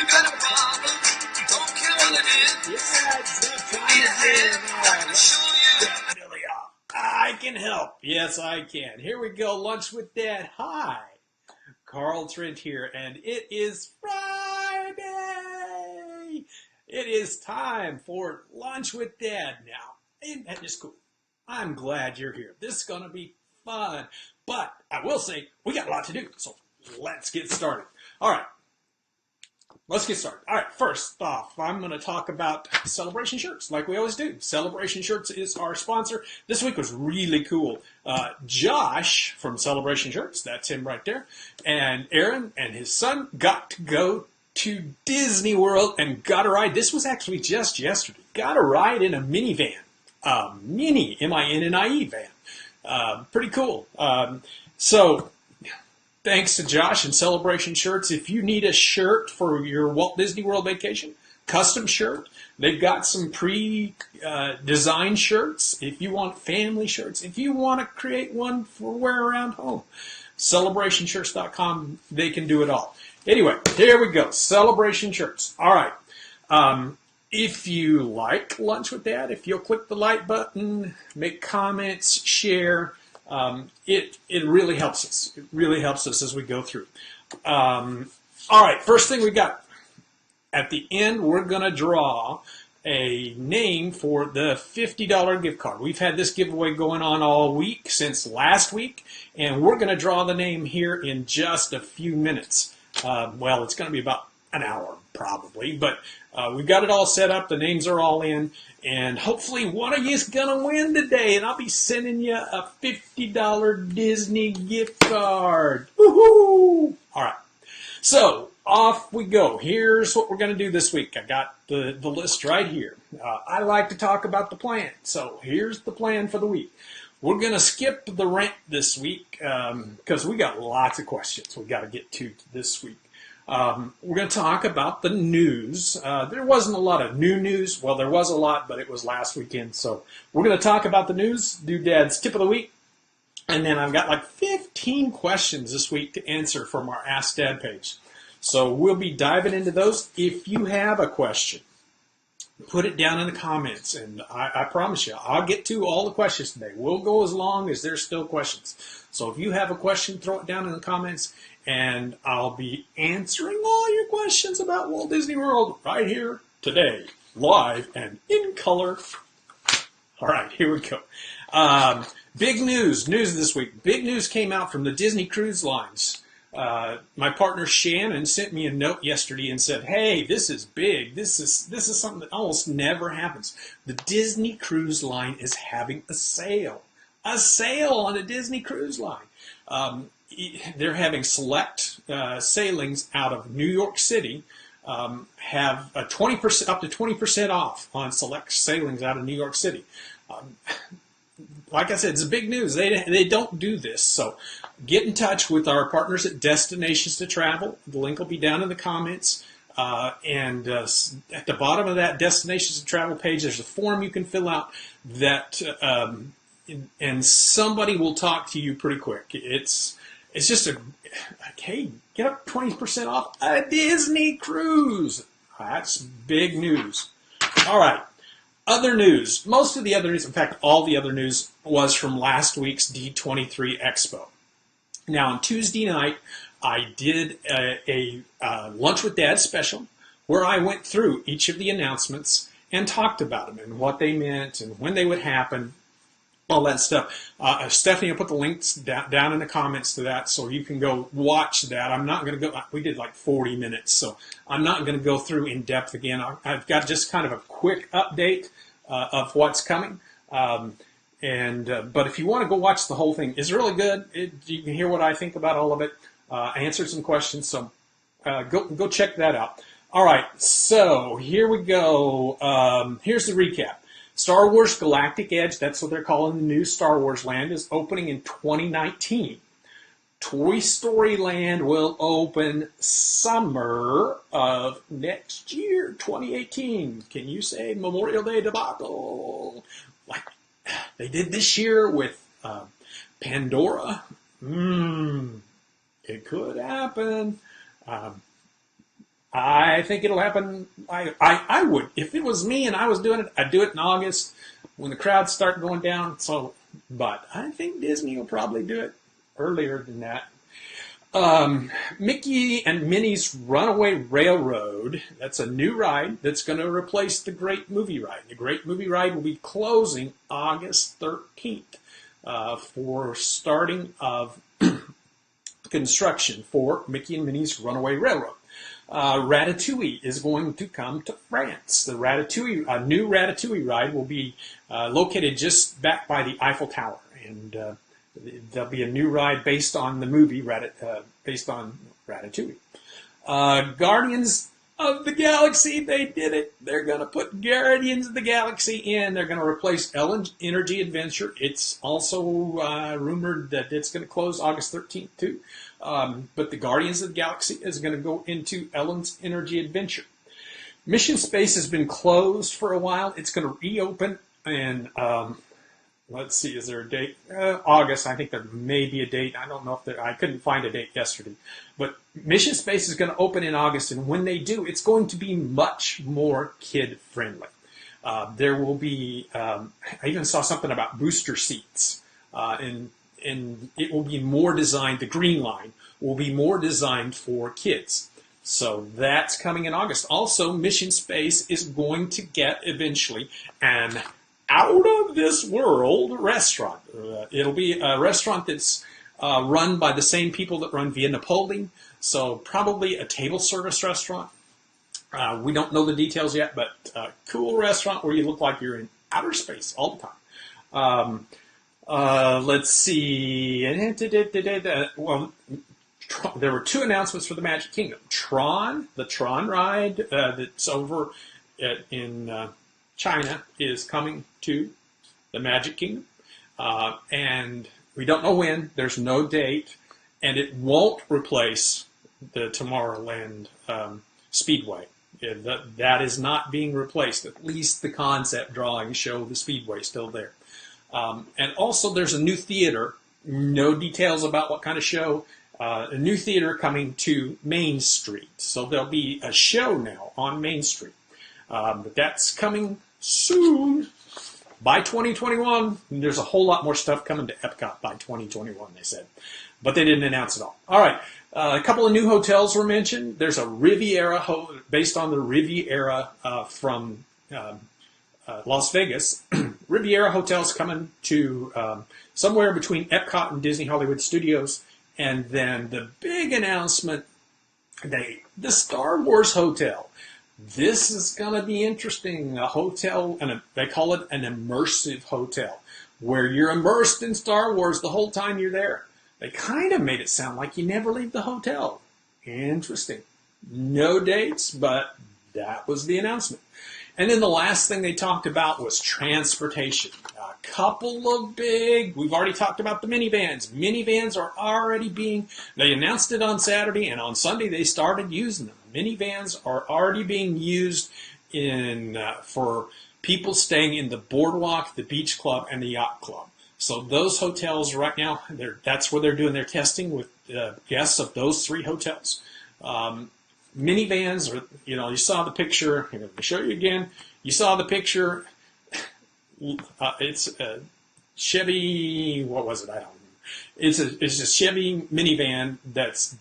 got a problem, don't care what it is. Yeah, it's that time again. I can show you. Definitely. I can help. Yes, I can. Here we go. Lunch with Dad. Hi. Carl Trent here, and it is Friday. It is time for Lunch with Dad now. Isn't that just cool? I'm glad you're here. This is going to be fun. But I will say, we got a lot to do, so let's get started. All right. Let's get started. All right, first off, I'm going to talk about Celebration Shirts, like we always do. Celebration Shirts is our sponsor. This week was really cool. Josh from Celebration Shirts, that's him right there, and Aaron and his son got to go to Disney World and got a ride. This was actually just yesterday. Got a ride in a minivan, mini, M-I-N-N-I-E van. Pretty cool. So thanks to Josh and Celebration Shirts. If you need a shirt for your Walt Disney World vacation, custom shirt, they've got some pre-designed shirts. If you want family shirts, if you want to create one for wear around home, celebrationshirts.com, they can do it all. Anyway, here we go. Celebration Shirts. All right. If you like Lunch with Dad, if you'll click the like button, make comments, share, it really helps us. It really helps us as we go through. All right, first thing we got. At the end, we're going to draw a name for the $50 gift card. We've had this giveaway going on all week, since last week, and we're going to draw the name here in just a few minutes. Well, it's going to be about an hour, probably, but we've got it all set up. The names are all in. And hopefully one of you is going to win today, and I'll be sending you a $50 Disney gift card. Woohoo! All right. So off we go. Here's what we're going to do this week. I got the list right here. I like to talk about the plan. So here's the plan for the week. We're going to skip the rant this week because we got lots of questions we got to get to this week. We're going to talk about the news. There wasn't a lot of new news. Well, there was a lot, but it was last weekend. So we're going to talk about the news, do Dad's tip of the week, and then I've got like 15 questions this week to answer from our Ask Dad page. So we'll be diving into those. If you have a question, put it down in the comments, and I promise you, I'll get to all the questions today. We'll go as long as there's still questions. So if you have a question, throw it down in the comments, and I'll be answering all your questions about Walt Disney World right here today, live and in color. All right, here we go. Big news this week. Big news came out from the Disney Cruise Lines. My partner Shannon sent me a note yesterday and said, "Hey, this is big. This is something that almost never happens. The Disney Cruise Line is having a sale on a Disney Cruise Line. They're having select sailings out of New York City. Have a 20% up to 20% off on select sailings out of New York City." Like I said, it's big news. They don't do this. So get in touch with our partners at Destinations to Travel. The link will be down in the comments. And at the bottom of that Destinations to Travel page, there's a form you can fill out that, and somebody will talk to you pretty quick. It's just hey, get up 20% off a Disney cruise. That's big news. All right. Other news. Most of the other news, in fact, all the other news was from last week's D23 Expo. Now, on Tuesday night, I did a Lunch with Dad special where I went through each of the announcements and talked about them and what they meant and when they would happen, all that stuff. Stephanie will put the links down in the comments to that so you can go watch that. I'm not going to go, we did like 40 minutes, so I'm not going to go through in depth again. I've got just kind of a quick update of what's coming. But if you want to go watch the whole thing, it's really good. You can hear what I think about all of it. I answered some questions, so go check that out. All right, so here we go. Here's the recap. Star Wars Galactic Edge, that's what they're calling the new Star Wars land, is opening in 2019. Toy Story Land will open summer of next year, 2018. Can you say Memorial Day debacle? Like they did this year with Pandora? It could happen. I think it'll happen. I would. If it was me and I was doing it, I'd do it in August when the crowds start going down. So, but I think Disney will probably do it earlier than that. Mickey and Minnie's Runaway Railroad. That's a new ride that's going to replace the Great Movie Ride. The Great Movie Ride will be closing August 13th for starting of construction for Mickey and Minnie's Runaway Railroad. Ratatouille is going to come to France. The new Ratatouille ride will be located just back by the Eiffel Tower, and there'll be a new ride based on the movie based on Ratatouille. Guardians of the Galaxy, they did it. They're going to put Guardians of the Galaxy in. They're going to replace Ellen's Energy Adventure. It's also rumored that it's going to close August 13th too. But the Guardians of the Galaxy is going to go into Ellen's Energy Adventure. Mission Space has been closed for a while. It's going to reopen in, let's see, is there a date? August. I think there may be a date. I don't know if I couldn't find a date yesterday. But Mission Space is going to open in August, and when they do, it's going to be much more kid-friendly. There will be, I even saw something about booster seats, and it will be more designed, the Green Line will be more designed for kids. So that's coming in August. Also, Mission Space is going to get eventually an out-of-this-world restaurant. It'll be a restaurant that's run by the same people that run Via Napoli, so probably a table service restaurant. We don't know the details yet, but a cool restaurant where you look like you're in outer space all the time. Let's see. Well, there were two announcements for the Magic Kingdom. The Tron ride that's over in China is coming to the Magic Kingdom. And we don't know when. There's no date. And it won't replace the Tomorrowland Speedway. That is not being replaced. At least the concept drawings show the Speedway still there. And also there's a new theater. No details about what kind of show. A new theater coming to Main Street. So there'll be a show now on Main Street. But that's coming soon. By 2021, there's a whole lot more stuff coming to Epcot by 2021, they said. But they didn't announce it all. All right, a couple of new hotels were mentioned. There's a Riviera, based on the Riviera from Las Vegas. Riviera Hotel's coming to somewhere between Epcot and Disney Hollywood Studios. And then the big announcement, the Star Wars Hotel. This is going to be interesting. A hotel, and they call it an immersive hotel, where you're immersed in Star Wars the whole time you're there. They kind of made it sound like you never leave the hotel. Interesting. No dates, but that was the announcement. And then the last thing they talked about was transportation. A couple of we've already talked about the minivans. Minivans are already they announced it on Saturday, and on Sunday they started using them. Minivans are already being used for people staying in the Boardwalk, the Beach Club, and the Yacht Club. So those hotels right now, that's where they're doing their testing with guests of those three hotels. Minivans, you saw the picture. Let me show you again. You saw the picture. It's a Chevy. What was it? I don't know. It's a Chevy minivan that's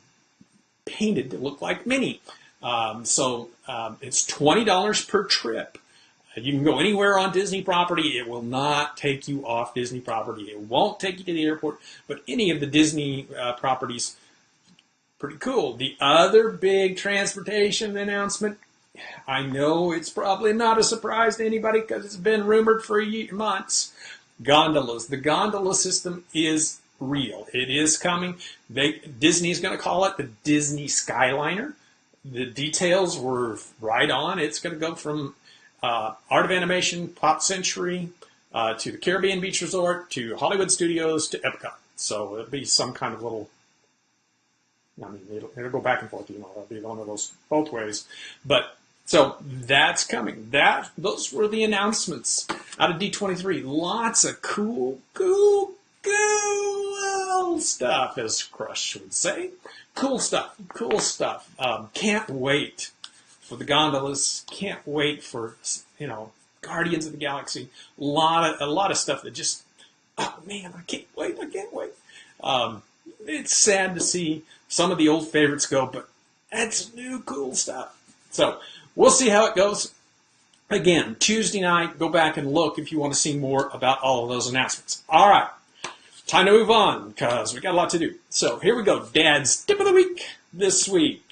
painted to look like Minnie. So it's $20 per trip. You can go anywhere on Disney property. It will not take you off Disney property. It won't take you to the airport, but any of the Disney properties, pretty cool. The other big transportation announcement, I know it's probably not a surprise to anybody because it's been rumored for months. Gondolas. The gondola system is real. It is coming. Disney's going to call it the Disney Skyliner. The details were right on. It's going to go from Art of Animation, Pop Century, to the Caribbean Beach Resort, to Hollywood Studios, to Epcot. So it'll be some kind of little, it'll go back and forth, it'll be one of those both ways. But, so that's coming. Those were the announcements out of D23. Lots of cool stuff, as Crush would say. Cool stuff. Can't wait for the gondolas. Can't wait for, Guardians of the Galaxy. A lot of stuff that just, oh man, I can't wait. It's sad to see some of the old favorites go, but that's new cool stuff. So we'll see how it goes. Again, Tuesday night, go back and look if you want to see more about all of those announcements. All right, time to move on because we got a lot to do. So here we go. Dad's Tip of the Week this week.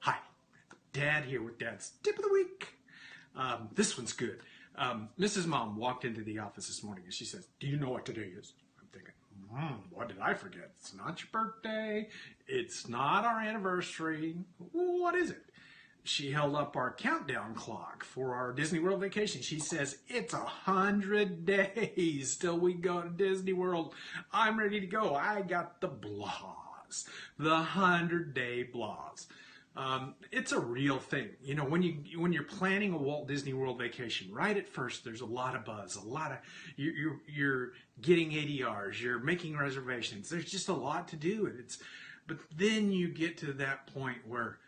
Hi, Dad here with Dad's Tip of the Week. This one's good. Mrs. Mom walked into the office this morning and she says, "Do you know what today is?" I'm thinking, what did I forget? It's not your birthday. It's not our anniversary. What is it? She held up our countdown clock for our Disney World vacation. She says, "It's 100 days till we go to Disney World. I'm ready to go. I got the blahs, the 100-day blahs." It's a real thing. When you're planning a Walt Disney World vacation, right at first there's a lot of buzz, you're getting ADRs, you're making reservations. There's just a lot to do, but then you get to that point where,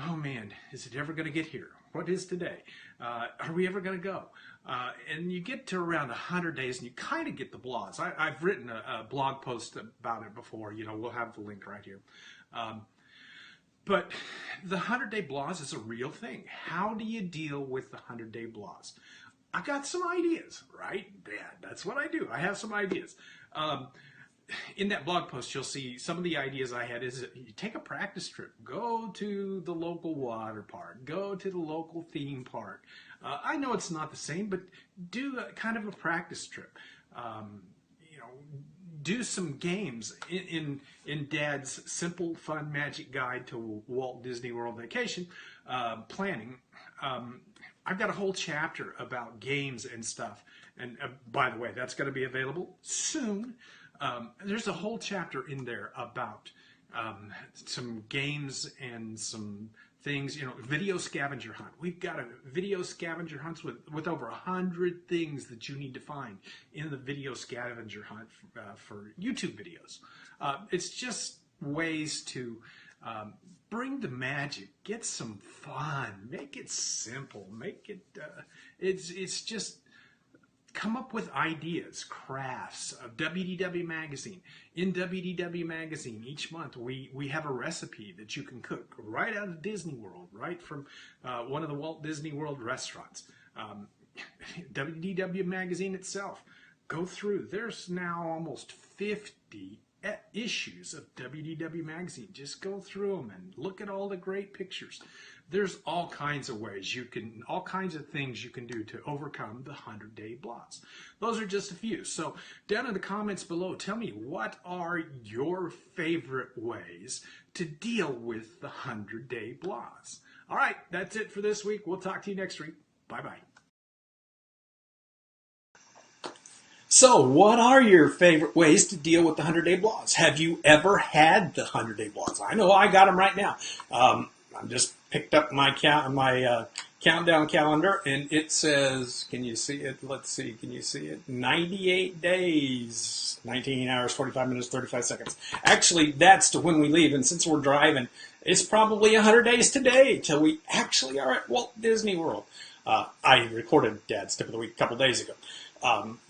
oh man, is it ever going to get here? What is today? Are we ever going to go? And you get to around 100 days and you kind of get the blahs. I've written a blog post about it before. We'll have the link right here. But the 100-day blahs is a real thing. How do you deal with the 100-day blahs? I got some ideas, right? Dad, that's what I do. I have some ideas. In that blog post, you'll see some of the ideas I had is you take a practice trip. Go to the local water park. Go to the local theme park. I know it's not the same, but do a kind of a practice trip. Do some games in Dad's Simple Fun Magic Guide to Walt Disney World Vacation planning. I've got a whole chapter about games and stuff. And by the way, that's going to be available soon. There's a whole chapter in there about some games and some things, video scavenger hunt. We've got a video scavenger hunts with over 100 things that you need to find in the video scavenger hunt for YouTube videos. It's just ways to bring the magic, get some fun, make it simple, it's just come up with ideas, crafts. WDW Magazine. In WDW Magazine, each month we have a recipe that you can cook right out of Disney World, right from one of the Walt Disney World restaurants. WDW Magazine itself, go through. There's now almost 50 issues of WDW Magazine. Just go through them and look at all the great pictures. There's all kinds of ways all kinds of things you can do to overcome the 100-day blahs. Those are just a few. So down in the comments below, tell me what are your favorite ways to deal with the 100-day blahs. All right, that's it for this week. We'll talk to you next week. Bye-bye. So, what are your favorite ways to deal with the 100-day blahs? Have you ever had the 100-day blahs? I know I got them right now. I just picked up my countdown calendar, and it says, can you see it? Let's see, can you see it? 98 days, 19 hours, 45 minutes, 35 seconds. Actually, that's to when we leave, and since we're driving, it's probably 100 days today till we actually are at Walt Disney World. I recorded Dad's Tip of the Week a couple days ago.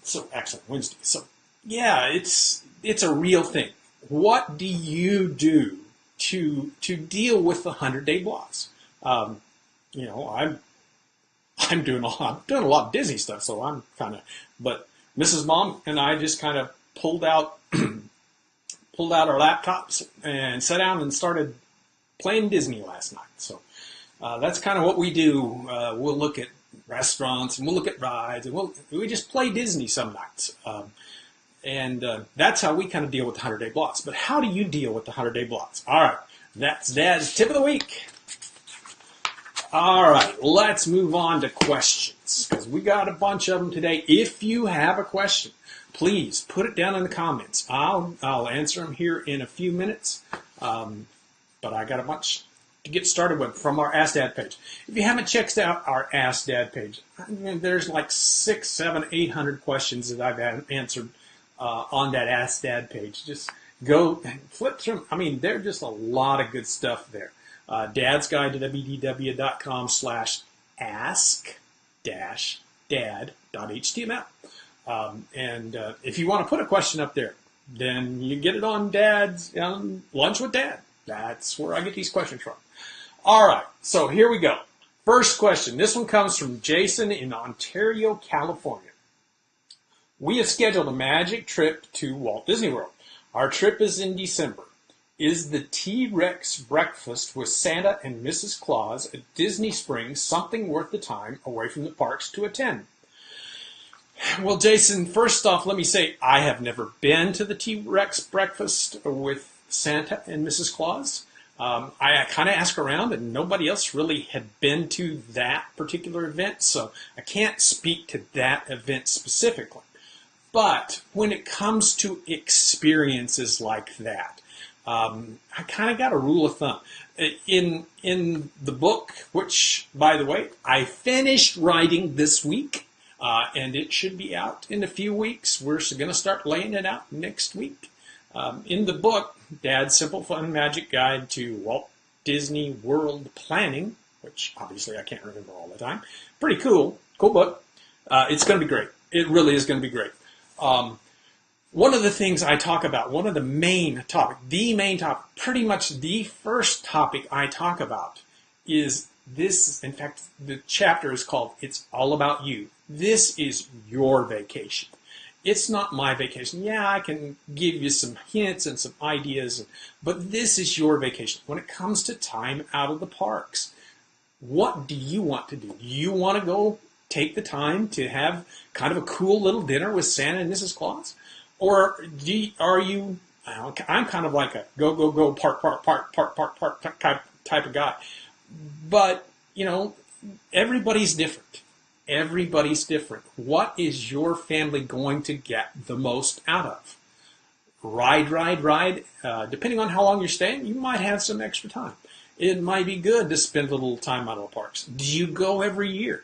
So actually Wednesday. So yeah, it's a real thing. What do you do to deal with the 100-day blahs? I'm doing a lot of Disney stuff, so I'm but Mrs. Mom and I just kind of pulled out our laptops and sat down and started playing Disney last night. So that's kind of what we do. We'll look at restaurants and we'll look at rides and we just play Disney some nights. That's how we kind of deal with the 100-day blahs. But how do you deal with the 100-day blahs? All right, that's Dad's Tip of the Week. All right, let's move on to questions because we got a bunch of them today. If you have a question, please put it down in the comments. I'll answer them here in a few minutes. But I got a bunch to get started with from our Ask Dad page. If you haven't checked out our Ask Dad page, there's like 600, 700, 800 questions that I've answered on that Ask Dad page. Just go flip through 'em. I mean, there's just a lot of good stuff there. Dad's Guide to www.com/ask-dad.html. And if you want to put a question up there, then you get it on Dad's Lunch with Dad. That's where I get these questions from. All right, so here we go. First question. This one comes from Jason in Ontario, California. We have scheduled a magic trip to Walt Disney World. Our trip is in December. Is the T-Rex breakfast with Santa and Mrs. Claus at Disney Springs something worth the time away from the parks to attend? Well, Jason, first off, let me say I have never been to the T-Rex breakfast with Santa and Mrs. Claus. I kind of asked around, and nobody else really had been to that particular event, so I can't speak to that event specifically. But when it comes to experiences like that, I kind of got a rule of thumb. In the book, which, by the way, I finished writing this week, and it should be out in a few weeks. We're going to start laying it out next week. In the book, Dad's Simple Fun Magic Guide to Walt Disney World Planning, which obviously I can't remember all the time. Pretty cool book. It's going to be great. It really is going to be great. One of the things I talk about, one of the main topic, pretty much the first topic I talk about is this. In fact, the chapter is called It's All About You. This is your vacation. It's not my vacation. Yeah, I can give you some hints and some ideas, but this is your vacation. When it comes to time out of the parks, what do you want to do? Do you want to go take the time to have kind of a cool little dinner with Santa and Mrs. Claus? Or are you, I'm kind of like a go, park type of guy. But, everybody's different. Everybody's different. What is your family going to get the most out of? Ride. Depending on how long you're staying, you might have some extra time. It might be good to spend a little time out of the parks. Do you go every year?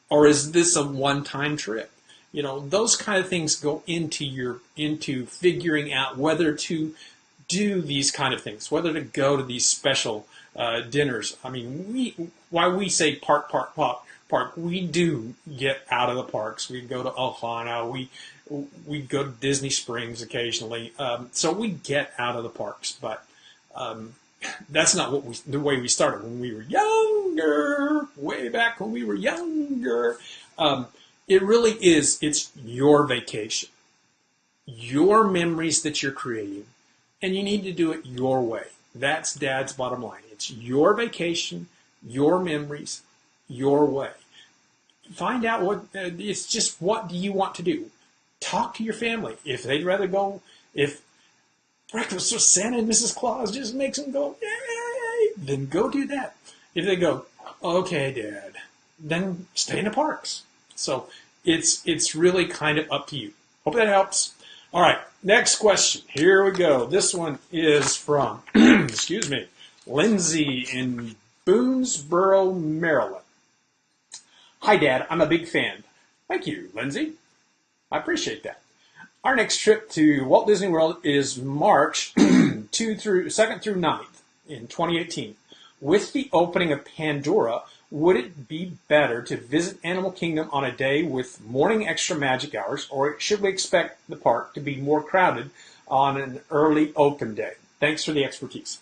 Or is this a one-time trip? Those kind of things go into figuring out whether to do these kind of things, whether to go to these special dinners. I mean, why we say park, we do get out of the parks. We go to Ohana. We go to Disney Springs occasionally. So we get out of the parks, but that's not the way we started when we were younger. Way back when we were younger, it really is. It's your vacation, your memories that you're creating, and you need to do it your way. That's Dad's bottom line. It's your vacation, your memories, your way. Find out it's just what do you want to do. Talk to your family. If they'd rather go, if breakfast with Santa and Mrs. Claus just makes them go, yay, then go do that. If they go, okay, Dad, then stay in the parks. So it's really kind of up to you. Hope that helps. All right, next question. Here we go. This one is from, Lindsay in Boonesboro, Maryland. Hi, Dad. I'm a big fan. Thank you, Lindsay. I appreciate that. Our next trip to Walt Disney World is March 2nd through 9th in 2018. With the opening of Pandora, would it be better to visit Animal Kingdom on a day with morning extra magic hours, or should we expect the park to be more crowded on an early open day? Thanks for the expertise.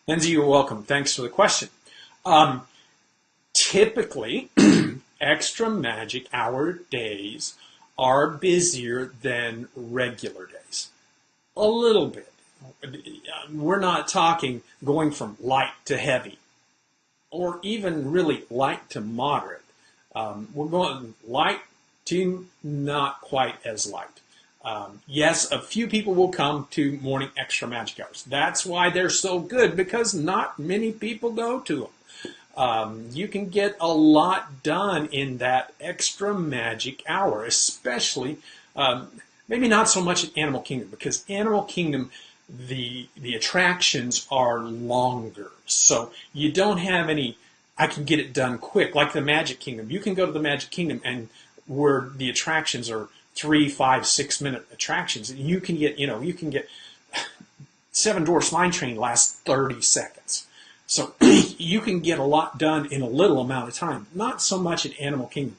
Lindsay, you're welcome. Thanks for the question. Typically, extra magic hour days are busier than regular days. A little bit. We're not talking going from light to heavy, or even really light to moderate. We're going light to not quite as light. Yes, a few people will come to morning extra magic hours. That's why they're so good, because not many people go to them. You can get a lot done in that extra magic hour, especially, maybe not so much at Animal Kingdom, because Animal Kingdom, the attractions are longer. So you don't have any, I can get it done quick, like the Magic Kingdom. You can go to the Magic Kingdom and where the attractions are 3, 5, 6 minute attractions. You can get Seven Dwarfs Mine Train lasts 30 seconds. So you can get a lot done in a little amount of time. Not so much at Animal Kingdom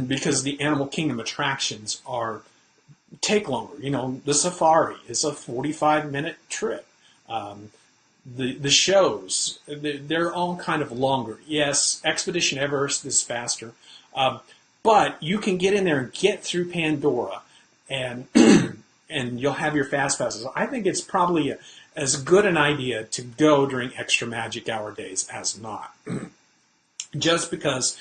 because the Animal Kingdom attractions take longer. The safari is a 45-minute trip. The shows, they're all kind of longer. Yes, Expedition Everest is faster, but you can get in there and get through Pandora, and and you'll have your fast passes. I think it's probably as good an idea to go during extra magic hour days as not. Just because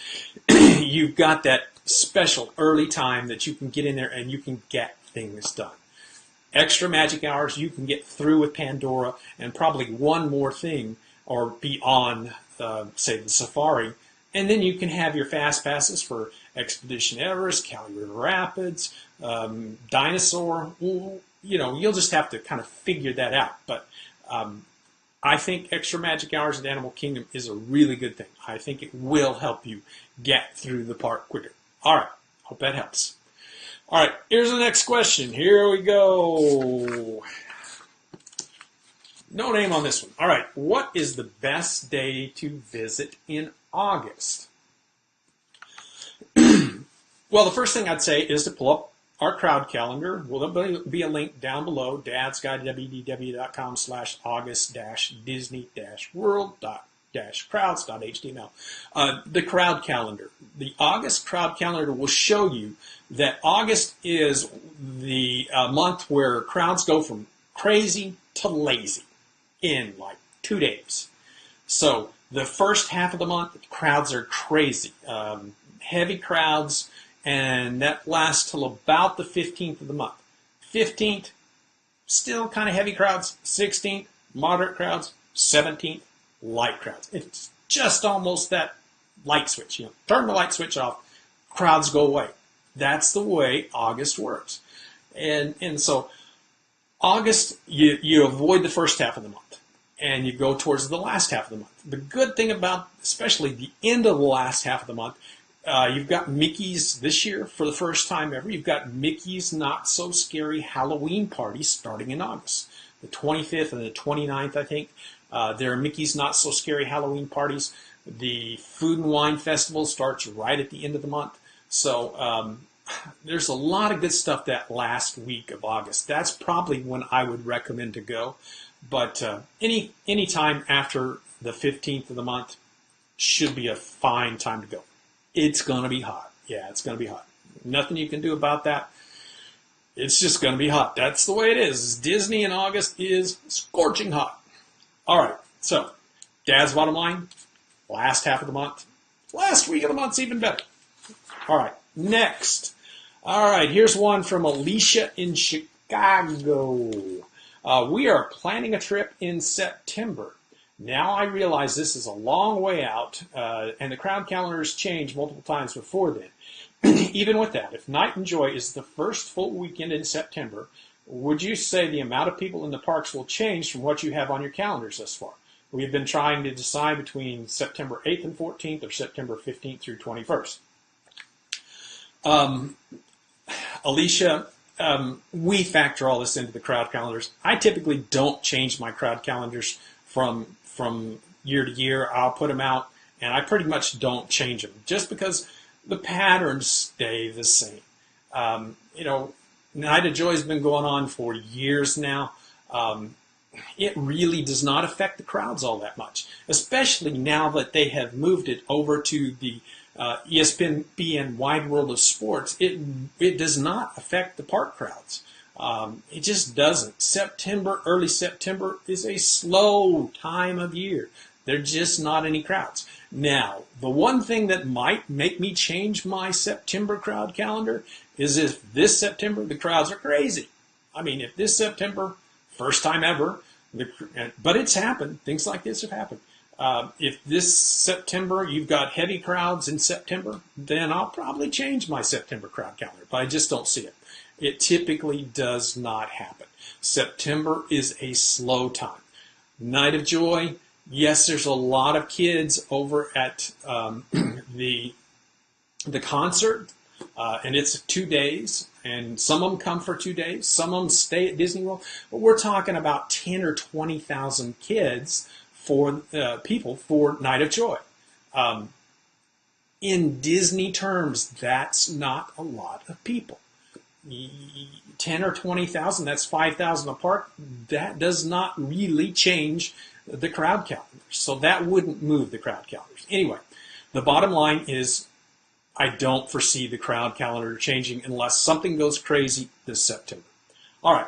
you've got that special early time that you can get in there and you can get things done. Extra magic hours, you can get through with Pandora and probably one more thing or be on, say, the safari. And then you can have your fast passes for Expedition Everest, Cali River Rapids, Dinosaur. You'll just have to kind of figure that out. But I think extra magic hours at Animal Kingdom is a really good thing. I think it will help you get through the park quicker. All right, hope that helps. All right, here's the next question. Here we go. No name on this one. All right, what is the best day to visit in August? Well, the first thing I'd say is to pull up our crowd calendar. Well, there'll be a link down below, dadsguide.wdw.com/august-disney-world.crowds.html. The crowd calendar. The August crowd calendar will show you that August is the month where crowds go from crazy to lazy in like 2 days. So the first half of the month, the crowds are crazy. Heavy crowds, and that lasts till about the 15th of the month. 15th, still kind of heavy crowds. 16th, moderate crowds. 17th, light crowds. It's just almost that light switch. Turn the light switch off, crowds go away. That's the way August works. And so August, you avoid the first half of the month, and you go towards the last half of the month. The good thing about, especially the end of the last half of the month, you've got Mickey's this year for the first time ever. You've got Mickey's Not So Scary Halloween Party starting in August. The 25th and the 29th, I think. There are Mickey's Not So Scary Halloween parties. The Food and Wine Festival starts right at the end of the month. So there's a lot of good stuff that last week of August. That's probably when I would recommend to go. But any time after the 15th of the month should be a fine time to go. It's going to be hot. Yeah, it's going to be hot. Nothing you can do about that. It's just going to be hot. That's the way it is. Disney in August is scorching hot. All right, so Dad's bottom line, last half of the month. Last week of the month's even better. All right, next. All right, here's one from Alicia in Chicago. We are planning a trip in September. Now I realize this is a long way out, and the crowd calendars changed multiple times before then. Even with that, if Night and Joy is the first full weekend in September, would you say the amount of people in the parks will change from what you have on your calendars thus far? We've been trying to decide between September 8th and 14th or September 15th through 21st. Alicia, we factor all this into the crowd calendars. I typically don't change my crowd calendars from year to year. I'll put them out, and I pretty much don't change them just because the patterns stay the same. Night of Joy has been going on for years now. It really does not affect the crowds all that much, especially now that they have moved it over to the ESPN Wide World of Sports. It does not affect the park crowds. It just doesn't. Early September is a slow time of year. There are just not any crowds. Now, the one thing that might make me change my September crowd calendar is if this September the crowds are crazy. I mean, if this September, first time ever, but it's happened. Things like this have happened. If this September you've got heavy crowds in September, then I'll probably change my September crowd calendar, but I just don't see it. It typically does not happen. September is a slow time. Night of Joy, yes, there's a lot of kids over at the concert, and it's 2 days. And some of them come for 2 days. Some of them stay at Disney World. But we're talking about 10 or 20,000 kids for people for Night of Joy. In Disney terms, that's not a lot of people. 10 or 20,000, that's 5,000 a park. That does not really change the crowd calendar. So that wouldn't move the crowd calendars. Anyway, the bottom line is I don't foresee the crowd calendar changing unless something goes crazy this September. All right,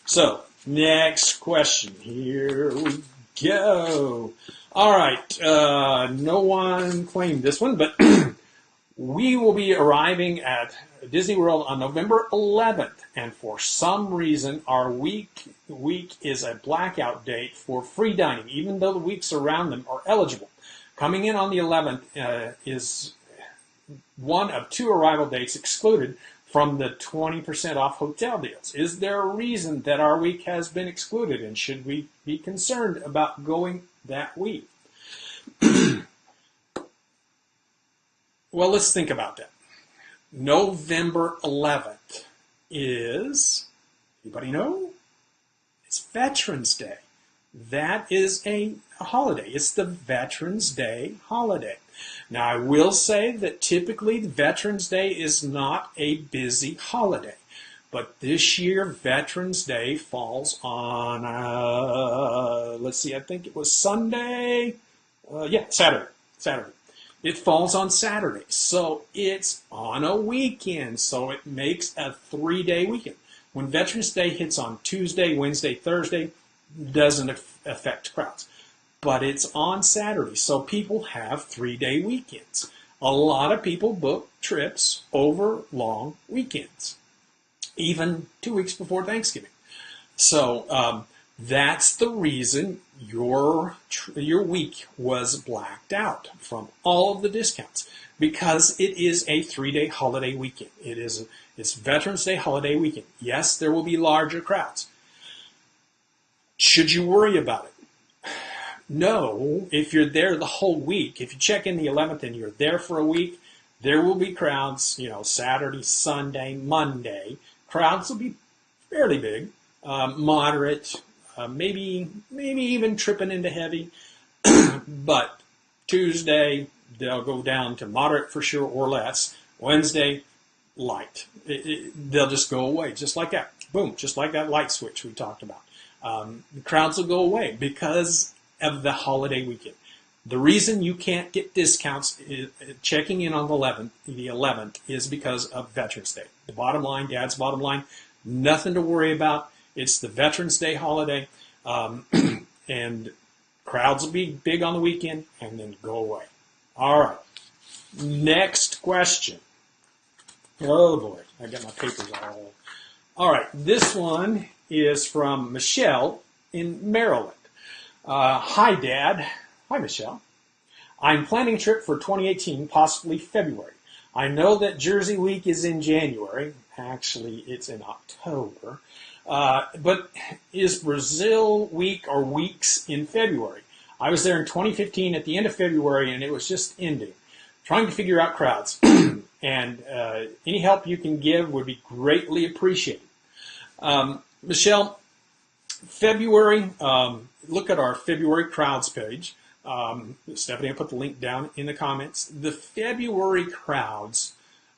so next question. Here we go. All right, no one claimed this one, but we will be arriving at Disney World on November 11th, and for some reason, our week is a blackout date for free dining, even though the weeks around them are eligible. Coming in on the 11th is one of 2 arrival dates excluded from the 20% off hotel deals. Is there a reason that our week has been excluded, and should we be concerned about going that week? Well, let's think about that. November 11th is, anybody know? It's Veterans Day. That is a holiday. It's the Veterans Day holiday. Now, I will say that typically Veterans Day is not a busy holiday. But this year, Veterans Day falls on, let's see, I think it was Sunday. Saturday. It falls on Saturday. So it's on a weekend. So it makes a 3-day weekend. When Veterans Day hits on Tuesday, Wednesday, Thursday, doesn't affect crowds. But it's on Saturday. So people have 3-day weekends. A lot of people book trips over long weekends, even 2 weeks before Thanksgiving. So that's the reason your week was blacked out from all of the discounts, because it is a 3-day holiday weekend. It's Veterans Day holiday weekend. Yes, there will be larger crowds. Should you worry about it? No, if you're there the whole week, if you check in the 11th and you're there for a week, there will be crowds, Saturday, Sunday, Monday. Crowds will be fairly big, moderate, maybe even tripping into heavy. But Tuesday, they'll go down to moderate for sure or less. Wednesday, light. They'll just go away, just like that. Boom, just like that light switch we talked about. The crowds will go away because of the holiday weekend. The reason you can't get discounts checking in on the 11th is because of Veterans Day. The bottom line, Dad's bottom line, nothing to worry about. It's the Veterans Day holiday, and crowds will be big on the weekend and then go away. All right, next question. Oh boy, I got my papers all right, this one is from Michelle in Maryland. Hi, Dad. Hi, Michelle. I'm planning a trip for 2018, possibly February. I know that Jersey Week is in January. Actually, it's in October. But is Brazil Week or weeks in February? I was there in 2015 at the end of February, and it was just ending. Trying to figure out crowds. And any help you can give would be greatly appreciated. Michelle, February, look at our February crowds page. Stephanie, I put the link down in the comments. The February crowds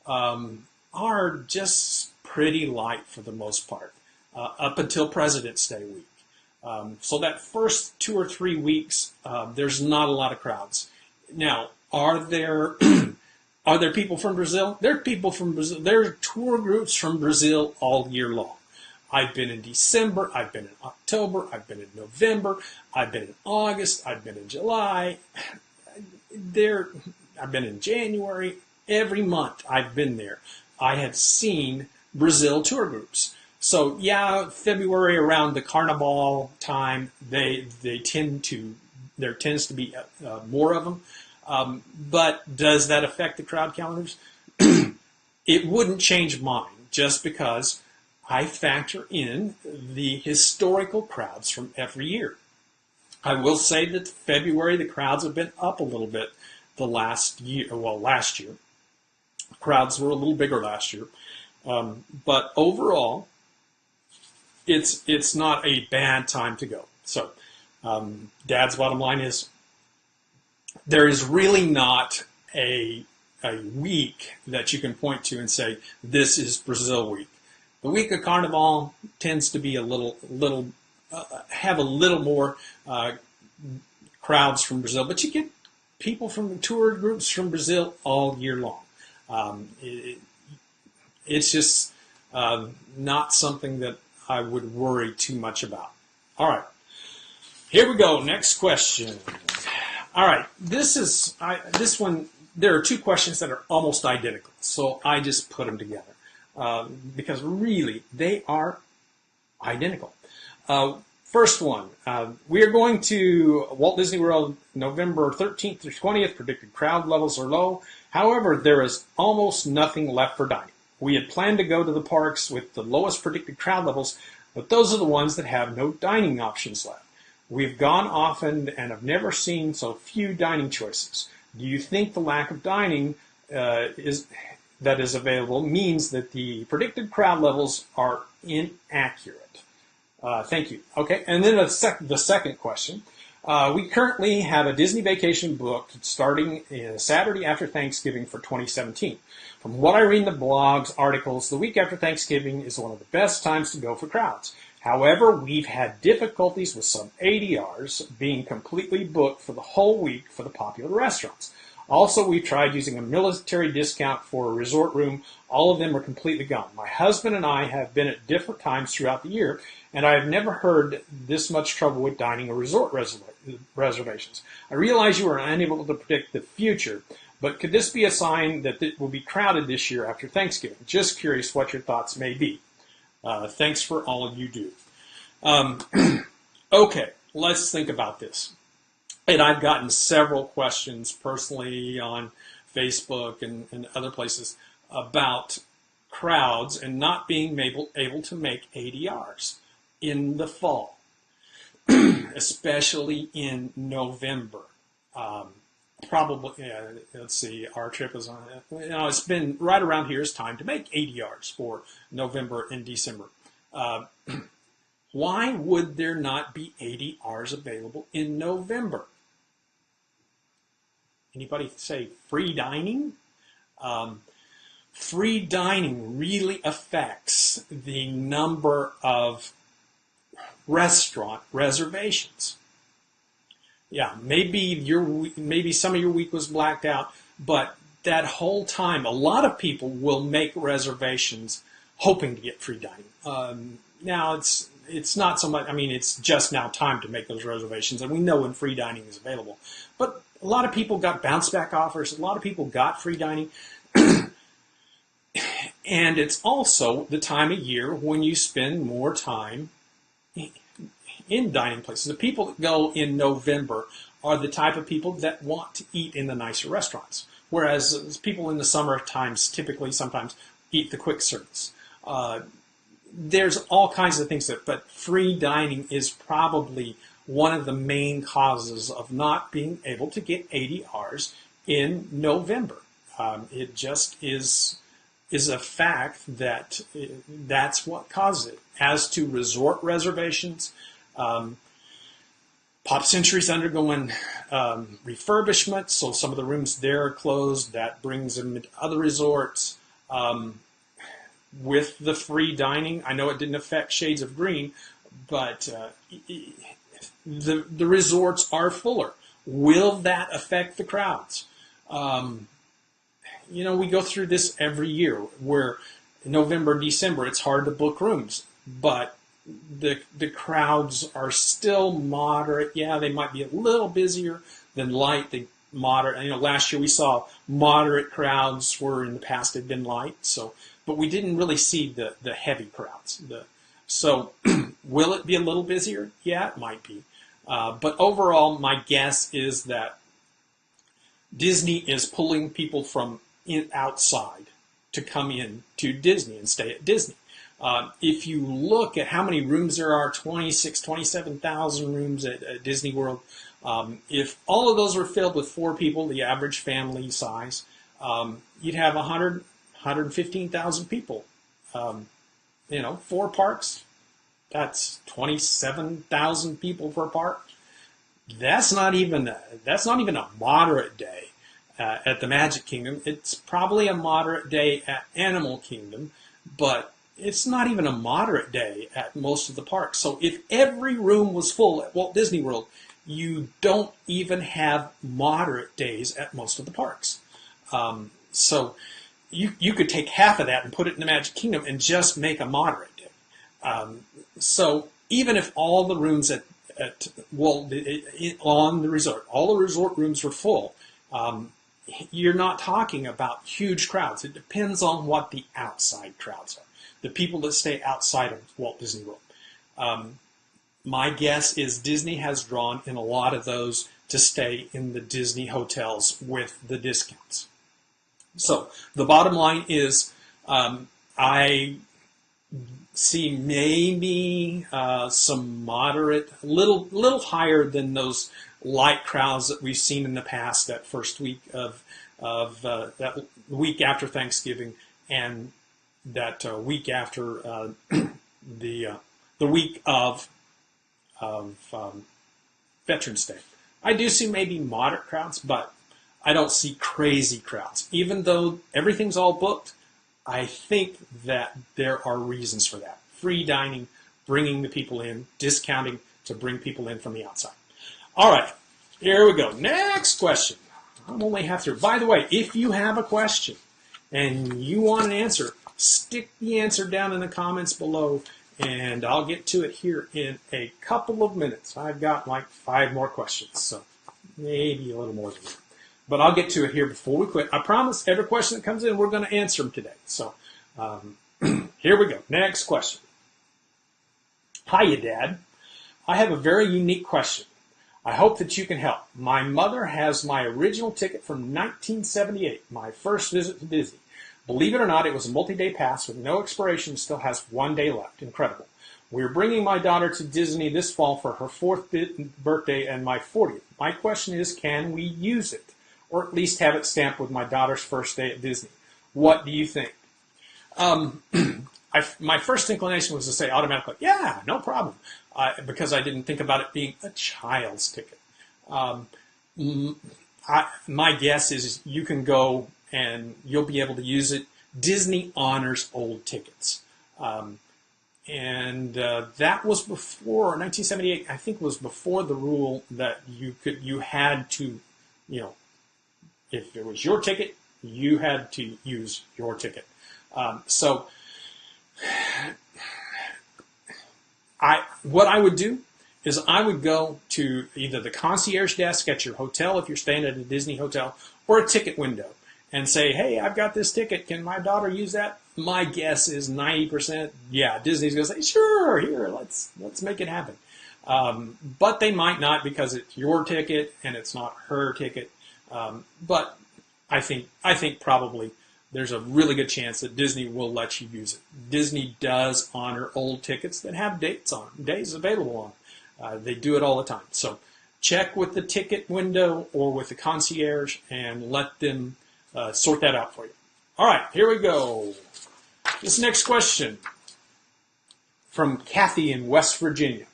are just pretty light for the most part, up until President's Day week. So that first 2 or 3 weeks, there's not a lot of crowds. Now, are there people from Brazil? There are people from Brazil. There are tour groups from Brazil all year long. I've been in December, I've been in October, I've been in November, I've been in August, I've been in July, I've been in January. Every month I've been there. I have seen Brazil tour groups. So yeah, February around the Carnival time, there tends to be more of them. But does that affect the crowd calendars? It wouldn't change mine just because I factor in the historical crowds from every year. I will say that February, the crowds have been up a little bit last year. Crowds were a little bigger last year. But overall, it's not a bad time to go. So, Dad's bottom line is there is really not a week that you can point to and say this is Brazil week. The week of Carnival tends to be a little have a little more crowds from Brazil, but you get people from tour groups from Brazil all year long. It's just not something that I would worry too much about. All right, here we go. Next question. All right, this one. There are two questions that are almost identical, so I just put them together because really they are identical. First one, we are going to Walt Disney World November 13th through 20th. Predicted crowd levels are low. However, there is almost nothing left for dining. We had planned to go to the parks with the lowest predicted crowd levels, but those are the ones that have no dining options left. We've gone often and have never seen so few dining choices. Do you think the lack of dining that is available means that the predicted crowd levels are inaccurate? Thank you. Okay, and then the second question. We currently have a Disney vacation booked starting Saturday after Thanksgiving for 2017. From what I read in the blogs, articles, the week after Thanksgiving is one of the best times to go for crowds. However, we've had difficulties with some ADRs being completely booked for the whole week for the popular restaurants. Also, we tried using a military discount for a resort room. All of them are completely gone. My husband and I have been at different times throughout the year, and I have never heard this much trouble with dining or resort reservations. I realize you are unable to predict the future, but could this be a sign that it will be crowded this year after Thanksgiving? Just curious what your thoughts may be. Thanks for all you do. Okay, let's think about this. And I've gotten several questions personally on Facebook and other places about crowds and not being able to make ADRs in the fall, especially in November. Probably, let's see, our trip is on, it's been right around here is time to make ADRs for November and December. Why would there not be ADRs available in November? Anybody say free dining? Free dining really affects the number of restaurant reservations. Yeah, maybe some of your week was blacked out, but that whole time, a lot of people will make reservations hoping to get free dining. Now it's not so much. I mean, it's just now time to make those reservations, and we know when free dining is available. But a lot of people got bounce back offers. A lot of people got free dining, and it's also the time of year when you spend more time in dining places. The people that go in November are the type of people that want to eat in the nicer restaurants, whereas people in the summer times typically sometimes eat the quick service. There's all kinds of things but free dining is probably one of the main causes of not being able to get ADRs in November. It just is a fact that that's what causes it. As to resort reservations, Pop Century's undergoing refurbishment, so some of the rooms there are closed. That brings them into other resorts. With the free dining, I know it didn't affect Shades of Green, but the resorts are fuller. Will that affect the crowds? We go through this every year where November, December, it's hard to book rooms, but the crowds are still moderate. Yeah, they might be a little busier than light. They moderate. Last year we saw moderate crowds where in the past had been light. So, but we didn't really see the heavy crowds. So, will it be a little busier? Yeah, it might be. But overall, my guess is that Disney is pulling people from outside to come in to Disney and stay at Disney. If you look at how many rooms there are, 27,000 rooms at Disney World, if all of those were filled with 4 people, the average family size, you'd have 115,000 people 4 parks, that's 27,000 people per park. That's not even a moderate day at the Magic Kingdom. It's probably a moderate day at Animal Kingdom, but it's not even a moderate day at most of the parks. So if every room was full at Walt Disney World, you don't even have moderate days at most of the parks. So you could take half of that and put it in the Magic Kingdom and just make a moderate day. So even if all the rooms at on the resort, all the resort rooms were full, you're not talking about huge crowds. It depends on what the outside crowds are, the people that stay outside of Walt Disney World. My guess is Disney has drawn in a lot of those to stay in the Disney hotels with the discounts. So the bottom line is I see maybe some moderate, little higher than those light crowds that we've seen in the past. That first week of that week after Thanksgiving and that week after the week of Veterans Day. I do see maybe moderate crowds, but I don't see crazy crowds. Even though everything's all booked, I think that there are reasons for that. Free dining, bringing the people in, discounting to bring people in from the outside. All right, here we go. Next question. I'm only half through. By the way, if you have a question and you want an answer, stick the answer down in the comments below, and I'll get to it here in a couple of minutes. I've got like 5 more questions, so maybe a little more than that. But I'll get to it here before we quit. I promise every question that comes in, we're going to answer them today. So here we go. Next question. Hiya, Dad. I have a very unique question. I hope that you can help. My mother has my original ticket from 1978, my first visit to Disney. Believe it or not, it was a multi-day pass with no expiration, still has 1 day left. Incredible. We're bringing my daughter to Disney this fall for her 4th birthday and my 40th. My question is, can we use it? Or at least have it stamped with my daughter's first day at Disney. What do you think? My first inclination was to say automatically, yeah, no problem, because I didn't think about it being a child's ticket. My guess is you can go and you'll be able to use it. Disney honors old tickets. And that was before 1978. I think was before the rule that you had to, if it was your ticket, you had to use your ticket. So what I would do is I would go to either the concierge desk at your hotel if you're staying at a Disney hotel, or a ticket window and say, hey, I've got this ticket. Can my daughter use that? My guess is 90%, yeah, Disney's going to say, sure, here, let's make it happen. But they might not, because it's your ticket and it's not her ticket. But I think probably there's a really good chance that Disney will let you use it. Disney does honor old tickets that have dates on them, days available on them. They do it all the time. So check with the ticket window or with the concierge and let them sort that out for you. All right, here we go. This next question from Kathy in West Virginia.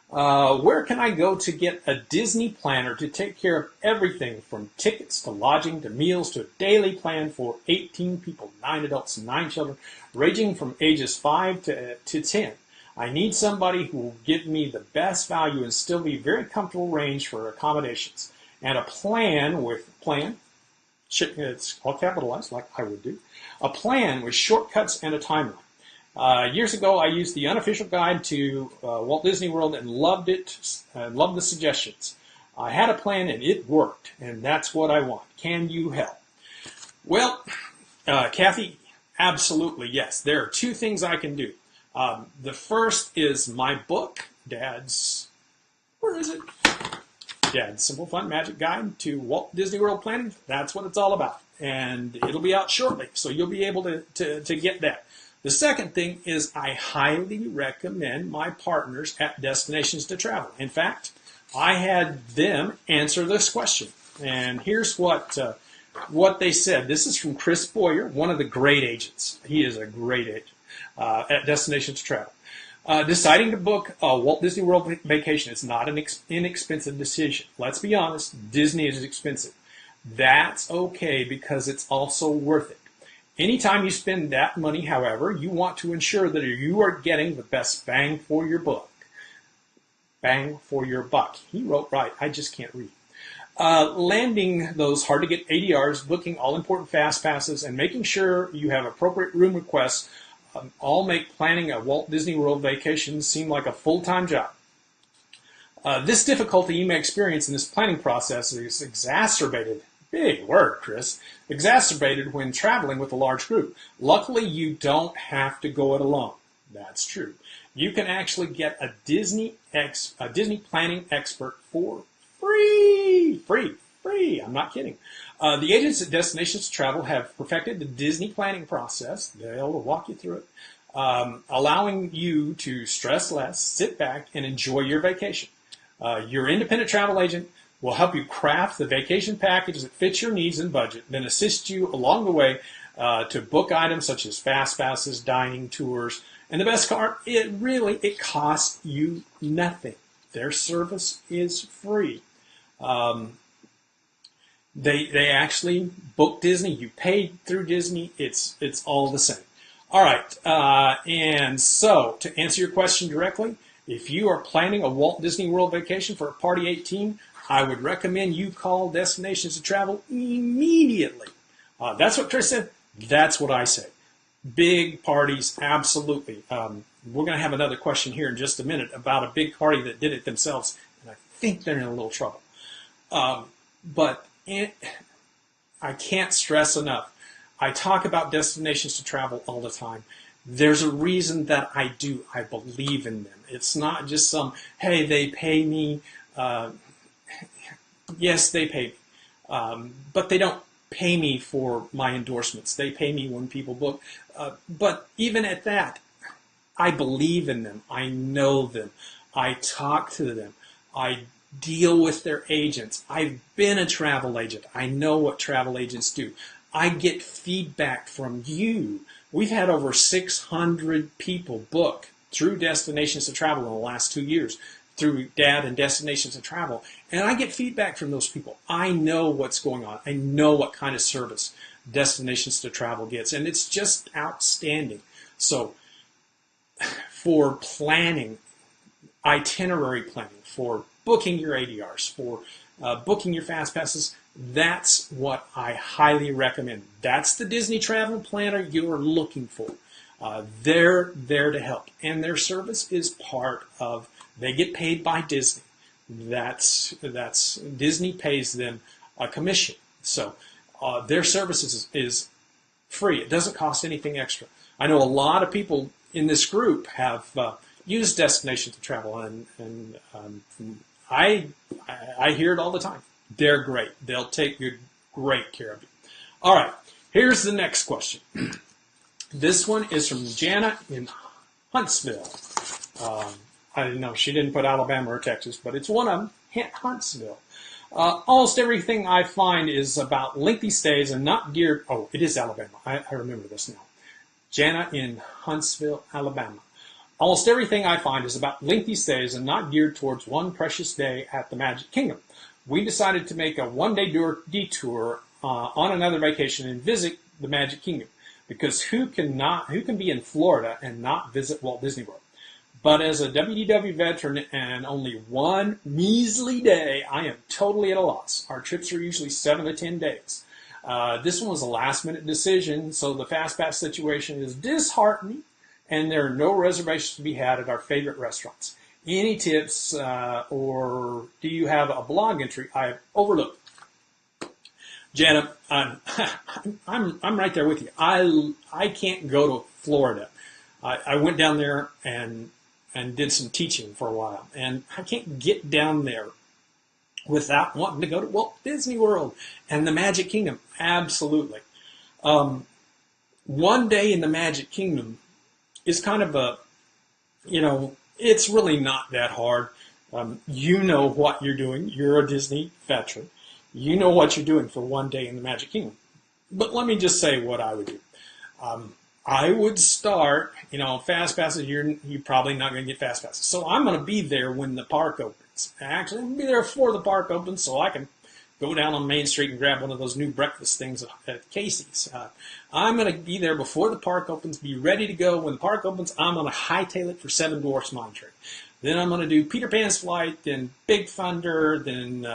Where can I go to get a Disney planner to take care of everything from tickets to lodging to meals to a daily plan for 18 people, 9 adults and 9 children, ranging from ages 5 to 10? I need somebody who will give me the best value and still be very comfortable range for accommodations. And a plan, it's all capitalized like I would do, a plan with shortcuts and a timeline. Years ago, I used the unofficial guide to Walt Disney World and loved it, loved the suggestions. I had a plan and it worked, and that's what I want. Can you help? Well, Kathy, absolutely, yes. There are 2 things I can do. The first is my book, where is it? Dad's Simple Fun Magic Guide to Walt Disney World Planning. That's what it's all about, and it'll be out shortly, so you'll be able to get that. The second thing is I highly recommend my partners at Destinations to Travel. In fact, I had them answer this question, and here's what they said. This is from Chris Boyer, one of the great agents. He is a great agent. at Destinations to Travel. Deciding to book a Walt Disney World vacation is not an inexpensive decision. Let's be honest, Disney is expensive. That's okay because it's also worth it. Anytime you spend that money, however, you want to ensure that you are getting the best bang for your buck. Bang for your buck. He wrote right. I just can't read. Landing those hard-to-get ADRs, booking all-important fast passes, and making sure you have appropriate room requests all make planning a Walt Disney World vacation seem like a full-time job. This difficulty you may experience in this planning process is exacerbated, big word, Chris, exacerbated when traveling with a large group. Luckily, you don't have to go it alone. That's true. You can actually get a Disney planning expert for free. I'm not kidding. The agents at Destinations to Travel have perfected the Disney planning process. They'll walk you through it, allowing you to stress less, sit back, and enjoy your vacation. Your independent travel agent will help you craft the vacation package that fits your needs and budget, then assist you along the way to book items such as fast passes, dining, tours, and the best part, it costs you nothing. Their service is free. They actually book Disney. You paid through Disney. It's all the same. All right. And so to answer your question directly, if you are planning a Walt Disney World vacation for a Party 18, I would recommend you call Destinations to Travel immediately. That's what Chris said. That's what I say. Big parties, absolutely. We're going to have another question here in just a minute about a big party that did it themselves, and I think they're in a little trouble. But I can't stress enough. I talk about Destinations to Travel all the time. There's a reason that I do. I believe in them. It's not just some, hey, they pay me. Yes, they pay me. But they don't pay me for my endorsements. They pay me when people book. But even at that, I believe in them. I know them. I talk to them. I deal with their agents. I've been a travel agent. I know what travel agents do. I get feedback from you. We've had over 600 people book through Destinations to Travel in the last 2 years, through Dad and Destinations to Travel. And I get feedback from those people. I know what's going on. I know what kind of service Destinations to Travel gets. And it's just outstanding. So for planning, itinerary planning, for booking your ADRs, for booking your fast passes, that's what I highly recommend. That's the Disney travel planner you're looking for. They're there to help. And their service is part of, they get paid by Disney. That's Disney pays them a commission. So their service is free. It doesn't cost anything extra. I know a lot of people in this group have used Destinations to Travel, and I hear it all the time. They're great. They'll take good, great care of you. All right, here's the next question. This one is from Jana in Huntsville. I didn't know, she didn't put Alabama or Texas, but it's one of them, Huntsville. Almost everything I find is about lengthy stays and not geared, oh, it is Alabama. I remember this now. Jana in Huntsville, Alabama. Almost everything I find is about lengthy stays and not geared towards one precious day at the Magic Kingdom. We decided to make a one-day detour on another vacation and visit the Magic Kingdom, because who can be in Florida and not visit Walt Disney World? But as a WDW veteran and only one measly day, I am totally at a loss. Our trips are usually 7 to 10 days. This one was a last-minute decision, so the fast pass situation is disheartening, and there are no reservations to be had at our favorite restaurants. Any tips, or do you have a blog entry I've overlooked? Jana, I'm right there with you. I can't go to Florida. I went down there and did some teaching for a while, and I can't get down there without wanting to go to Walt Disney World and the Magic Kingdom. Absolutely. One day in the Magic Kingdom is kind of a, it's really not that hard. You know what you're doing. You're a Disney veteran. You know what you're doing for one day in the Magic Kingdom. But let me just say what I would do. I would start, fast passes, you're probably not going to get fast passes. So I'm going to be there when the park opens. Actually, I'm going to be there before the park opens so I can go down on Main Street and grab one of those new breakfast things at Casey's. I'm going to be there before the park opens, be ready to go. When the park opens, I'm going to hightail it for Seven Dwarfs Mine Train. Then I'm going to do Peter Pan's Flight, then Big Thunder, then,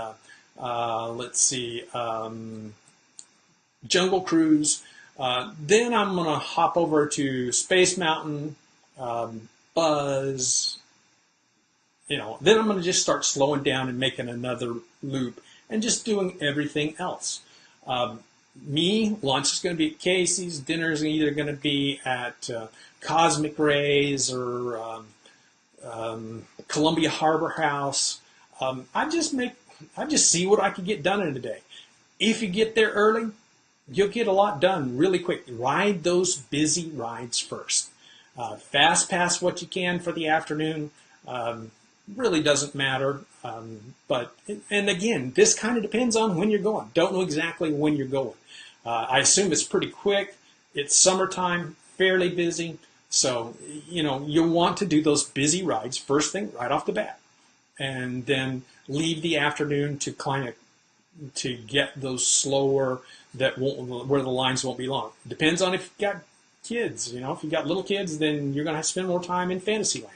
Jungle Cruise. Then I'm going to hop over to Space Mountain, Buzz. Then I'm going to just start slowing down and making another loop and just doing everything else. Lunch is going to be at Casey's. Dinner is either going to be at Cosmic Rays or Columbia Harbor House. I just see what I can get done in a day. If you get there early, you'll get a lot done really quick. Ride those busy rides first. Fast pass what you can for the afternoon. Really doesn't matter. And again, this kind of depends on when you're going. Don't know exactly when you're going. I assume it's pretty quick. It's summertime, fairly busy. So, you'll want to do those busy rides first thing right off the bat. And then leave the afternoon to get those slower where the lines won't be long. Depends on if you've got kids. If you've got little kids, then you're going to have to spend more time in Fantasyland.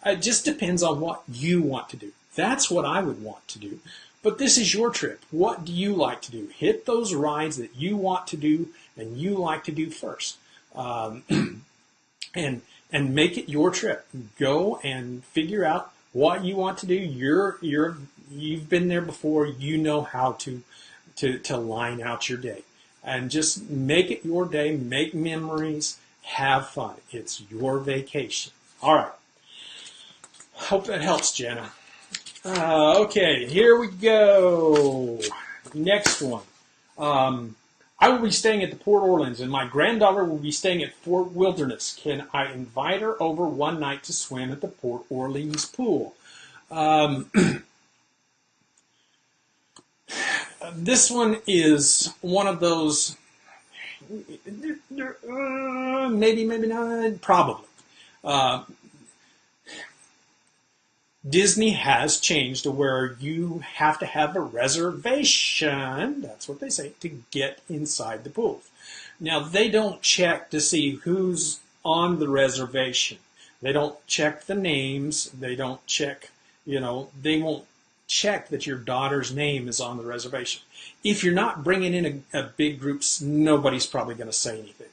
It just depends on what you want to do. That's what I would want to do. But this is your trip. What do you like to do? Hit those rides that you want to do and you like to do first. And make it your trip. Go and figure out what you want to do. You've been there before. You know how to line out your day. And just make it your day. Make memories. Have fun. It's your vacation. All right. Hope that helps, Jenna. Okay, here we go. Next one. I will be staying at the Port Orleans, and my granddaughter will be staying at Fort Wilderness. Can I invite her over one night to swim at the Port Orleans pool? This one is one of those, maybe not, probably. Disney has changed to where you have to have a reservation, that's what they say, to get inside the pool. Now, they don't check to see who's on the reservation. They don't check the names. They don't check, they won't check that your daughter's name is on the reservation. If you're not bringing in a big group, nobody's probably going to say anything.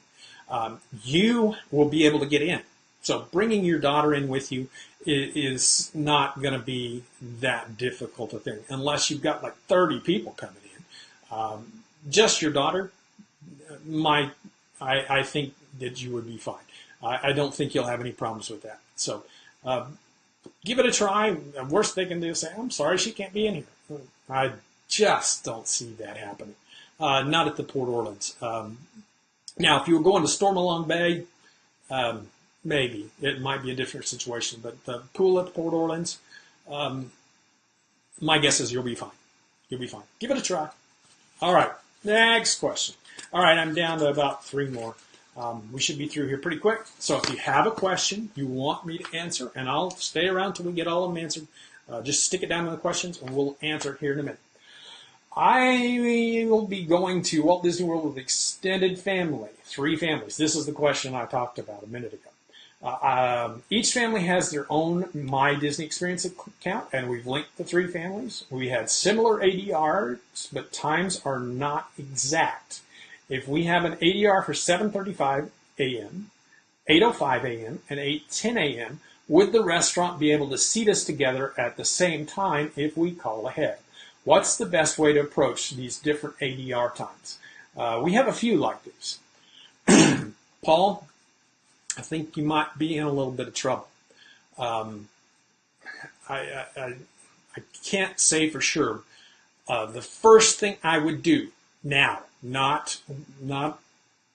You will be able to get in. So bringing your daughter in with you is not going to be that difficult a thing, unless you've got like 30 people coming in. Just your daughter, I think that you would be fine. I don't think you'll have any problems with that. So give it a try. The worst they can do is say, I'm sorry, she can't be in here. I just don't see that happening. Not at the Port Orleans. Now, if you were going to Stormalong Bay, maybe. It might be a different situation. But the pool at the Port Orleans, my guess is you'll be fine. You'll be fine. Give it a try. All right. Next question. All right. I'm down to about 3 more. We should be through here pretty quick. So if you have a question you want me to answer, and I'll stay around till we get all of them answered, just stick it down in the questions, and we'll answer it here in a minute. I will be going to Walt Disney World with extended family, 3 families. This is the question I talked about a minute ago. Each family has their own My Disney Experience account, and we've linked the 3 families. We had similar ADRs, but times are not exact. If we have an ADR for 7:35 a.m., 8:05 a.m., and 8:10 a.m., would the restaurant be able to seat us together at the same time if we call ahead? What's the best way to approach these different ADR times? We have a few like these. Paul, I think you might be in a little bit of trouble. I can't say for sure. The first thing I would do now, not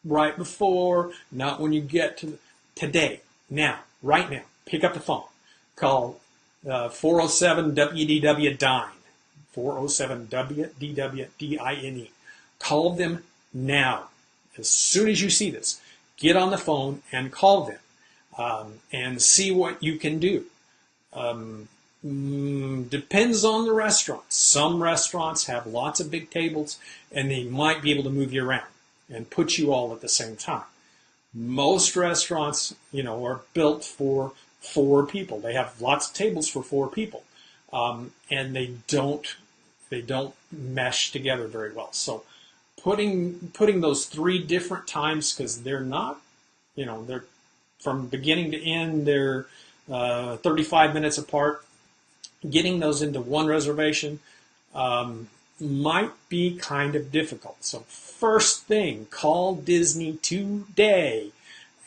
right before, not when you get to today, now, right now, pick up the phone, call 407-WDW-DINE, 407-WDW-DINE. Call them now, as soon as you see this. get on the phone and call them and see what you can do. Depends on the restaurant. Some restaurants have lots of big tables, and they might be able to move you around and put you all at the same time. Most restaurants, are built for 4 people. They have lots of tables for 4 people, and they don't mesh together very well. So putting those 3 different times, because they're not, they're from beginning to end, they're 35 minutes apart. Getting those into one reservation might be kind of difficult. So first thing, call Disney today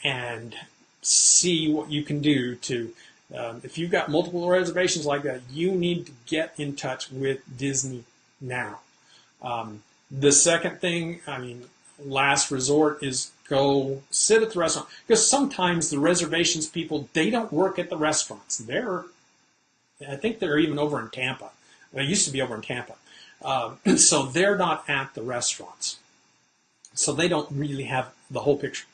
and see what you can do to, if you've got multiple reservations like that, you need to get in touch with Disney now. The second thing, last resort, is go sit at the restaurant, because sometimes the reservations people, they don't work at the restaurants. I think they're even over in Tampa. They used to be over in Tampa. So they're not at the restaurants. So they don't really have the whole picture.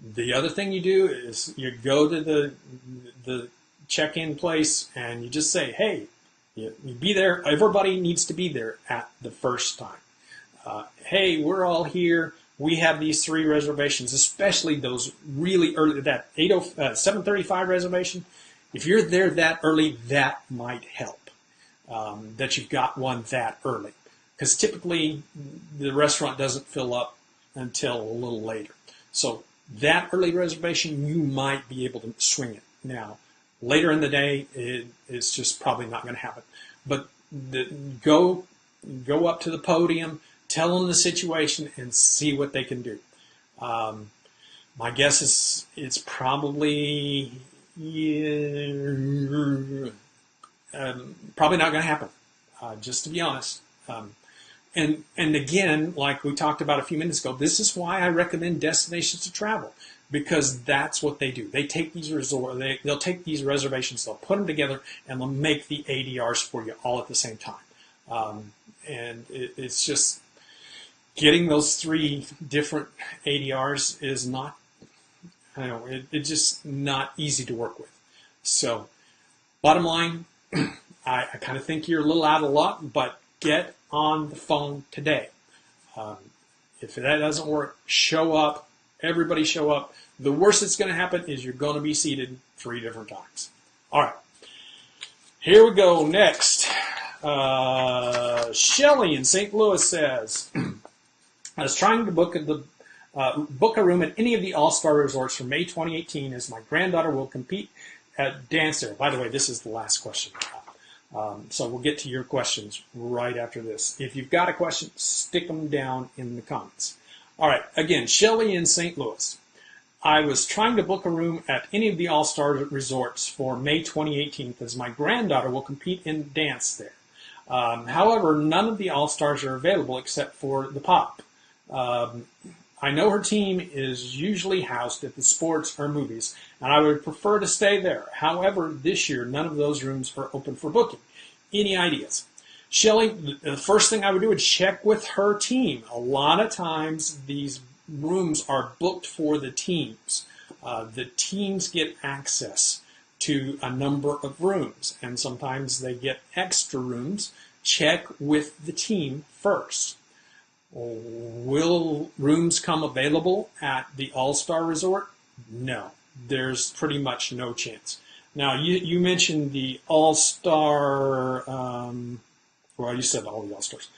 The other thing you do is you go to the check-in place and you just say, hey, you be there. Everybody needs to be there at the first time. Hey, we're all here. We have these 3 reservations, especially those really early, that 7:35 reservation. If you're there that early, that might help, that you've got one that early. Because typically, the restaurant doesn't fill up until a little later. So that early reservation, you might be able to swing it. Now, later in the day, it's just probably not going to happen. But go up to the podium, tell them the situation, and see what they can do. My guess is it's probably probably not going to happen, just to be honest. And again, like we talked about a few minutes ago, this is why I recommend Destinations to Travel, because that's what they do. They take these they'll take these reservations, they'll put them together, and they'll make the ADRs for you all at the same time. And it's just getting those 3 different ADRs is not, it's just not easy to work with. So, bottom line, I kind of think you're a little out of luck, but get on the phone today. If that doesn't work, show up. Everybody show up. The worst that's going to happen is you're going to be seated 3 different times. All right. Here we go. Next. Shelly in St. Louis says, I was trying to book a room at any of the All-Star resorts for May 2018 as my granddaughter will compete at dance there. By the way, this is the last question. So we'll get to your questions right after this. If you've got a question, stick them down in the comments. All right, again, Shelly in St. Louis. I was trying to book a room at any of the All-Star resorts for May 2018 because my granddaughter will compete in dance there. However, none of the All-Stars are available except for the Pop. I know her team is usually housed at the sports or movies, and I would prefer to stay there. However, this year, none of those rooms are open for booking. Any ideas? Shelly, the first thing I would do is check with her team. A lot of times, these rooms are booked for the teams. The teams get access to a number of rooms, and sometimes they get extra rooms. Check with the team first. Will rooms come available at the All-Star Resort? No, there's pretty much no chance. Now, you mentioned the All-Star, well, you said all the All-Stars.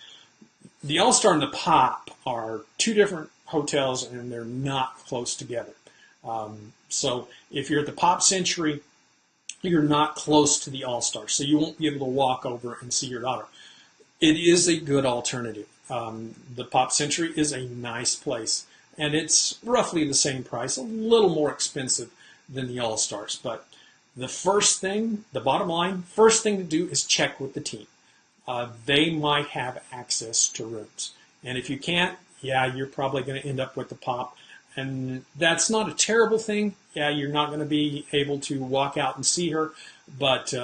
The All-Star and the Pop are 2 different hotels, and they're not close together. So if you're at the Pop Century, you're not close to the All-Star, so you won't be able to walk over and see your daughter. It is a good alternative. The Pop Century is a nice place, and it's roughly the same price, a little more expensive than the All-Stars. But the first thing, the bottom line, first thing to do is check with the team. They might have access to rooms. And if you can't, yeah, you're probably going to end up with the Pop. And that's not a terrible thing. Yeah, you're not going to be able to walk out and see her, but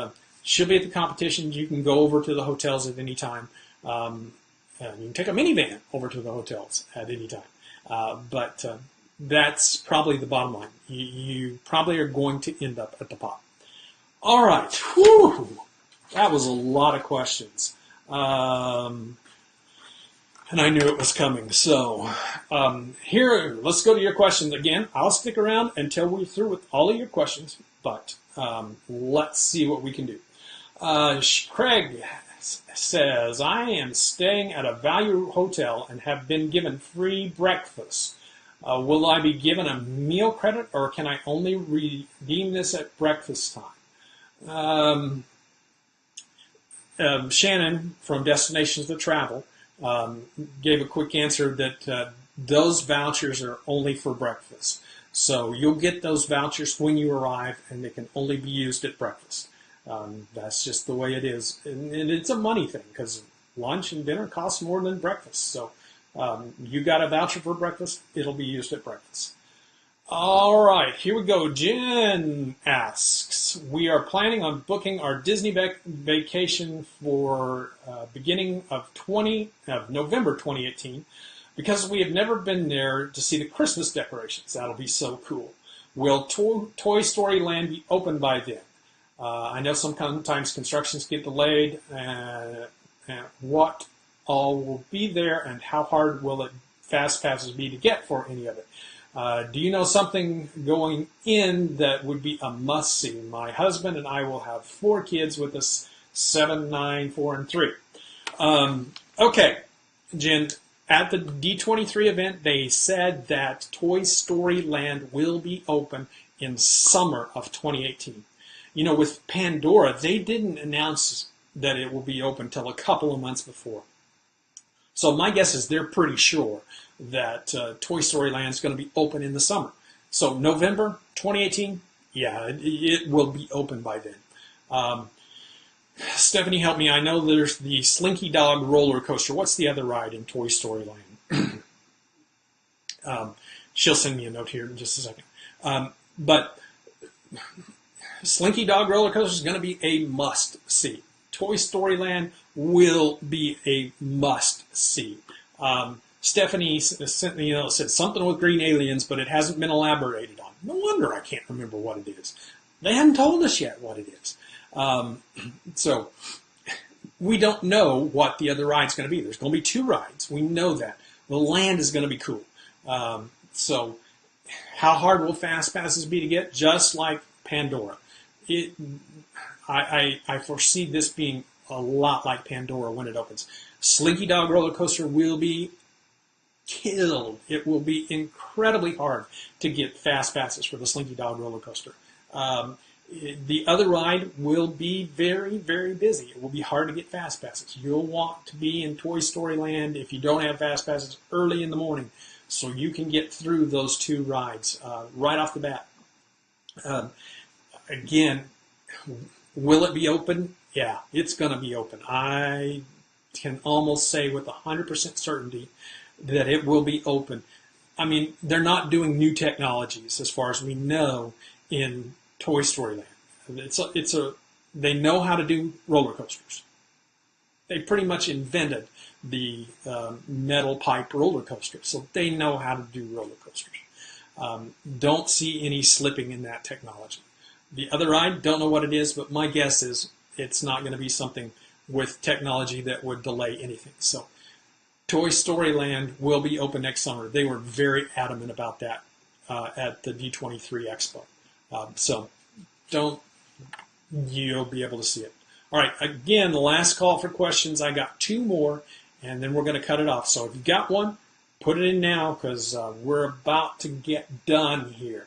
she'll be at the competition. You can go over to the hotels at any time. You can take a minivan over to the hotels at any time. But That's probably the bottom line. You probably are going to end up at the top. All right. Whew. That was a lot of questions. And I knew it was coming. So here, let's go to your questions again. I'll stick around until we're through with all of your questions, but let's see what we can do. Craig says, I am staying at a value hotel and have been given free breakfast. Will I be given a meal credit, or can I only redeem this at breakfast time? Shannon from Destinations to Travel gave a quick answer that those vouchers are only for breakfast. So you'll get those vouchers when you arrive, and they can only be used at breakfast. That's just the way it is. And it's a money thing, because lunch and dinner cost more than breakfast. So you got a voucher for breakfast, it'll be used at breakfast. All right, here we go. Jen asks, we are planning on booking our Disney vacation for beginning of November 2018 because we have never been there to see the Christmas decorations. That'll be so cool. Will Toy Story Land be open by then? I know sometimes constructions get delayed. What all will be there, and how hard will it fast passes be to get for any of it? Do you know something going in that would be a must-see? My husband and I will have 4 kids with us, 7, 9, 4, and 3. Okay, Jen, at the D23 event, they said that Toy Story Land will be open in summer of 2018. You know, with Pandora, they didn't announce that it will be open until a couple of months before. So my guess is they're pretty sure that Toy Story Land is going to be open in the summer. So November 2018, yeah, it will be open by then. Stephanie, help me. I know there's the Slinky Dog roller coaster. What's the other ride in Toy Story Land? She'll send me a note here in just a second. But Slinky Dog roller coaster is going to be a must-see. Toy Story Land will be a must-see. Stephanie sent me, said something with green aliens, but it hasn't been elaborated on. No wonder I can't remember what it is. They haven't told us yet what it is. So we don't know what the other ride's going to be. There's going to be 2 rides. We know that. The land is going to be cool. So how hard will fast passes be to get? Just like Pandora. I foresee this being a lot like Pandora when it opens. Slinky Dog roller coaster will be killed. It will be incredibly hard to get fast passes for the Slinky Dog roller coaster. The other ride will be very, very busy. It will be hard to get fast passes. You'll want to be in Toy Story Land if you don't have fast passes early in the morning, so you can get through those 2 rides right off the bat. Again, will it be open? Yeah, it's going to be open. I can almost say with 100% certainty that it will be open. I mean, they're not doing new technologies as far as we know in Toy Story Land. They know how to do roller coasters. They pretty much invented the metal pipe roller coaster, so they know how to do roller coasters. Don't see any slipping in that technology. The other ride, don't know what it is, but my guess is it's not going to be something with technology that would delay anything. So Toy Story Land will be open next summer. They were very adamant about that at the D23 Expo. So you'll be able to see it. All right, again, the last call for questions. I got 2 more, and then we're going to cut it off. So if you got one, put it in now, because we're about to get done here.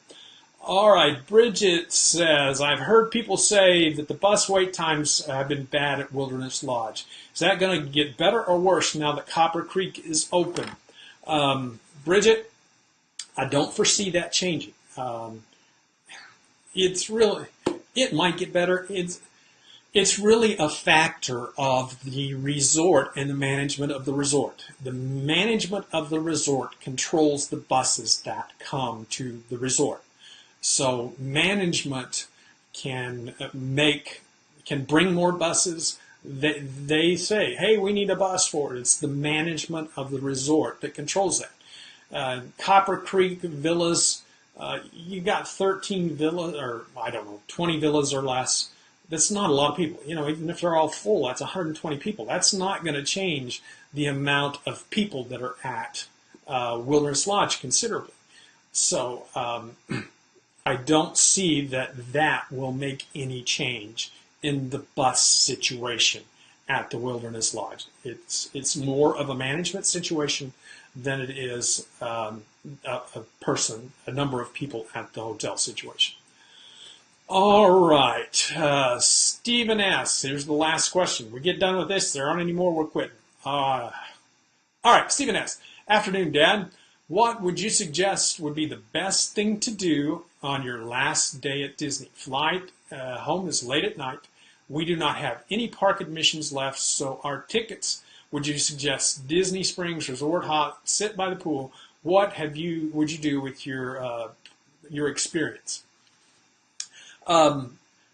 All right, Bridget says, I've heard people say that the bus wait times have been bad at Wilderness Lodge. Is that going to get better or worse now that Copper Creek is open? Bridget, I don't foresee that changing. It might get better. It's really a factor of the resort and the management of the resort. The management of the resort controls the buses that come to the resort. So management can bring more buses. They say, hey, we need a bus for it. It's the management of the resort that controls that. Copper Creek villas, you got 13 villas, or I don't know, 20 villas or less. That's not a lot of people. You know, even if they're all full, that's 120 people. That's not going to change the amount of people that are at Wilderness Lodge considerably. So I don't see that will make any change in the bus situation at the Wilderness Lodge. It's more of a management situation than it is a number of people at the hotel situation. All right, Stephen asks, here's the last question. We get done with this, there aren't any more, we're quitting. All right, Stephen asks, afternoon, Dad. What would you suggest would be the best thing to do on your last day at Disney? Flight home is late at night. We do not have any park admissions left, so our tickets. Would you suggest Disney Springs Resort Hot, sit by the pool? What would you do with your experience?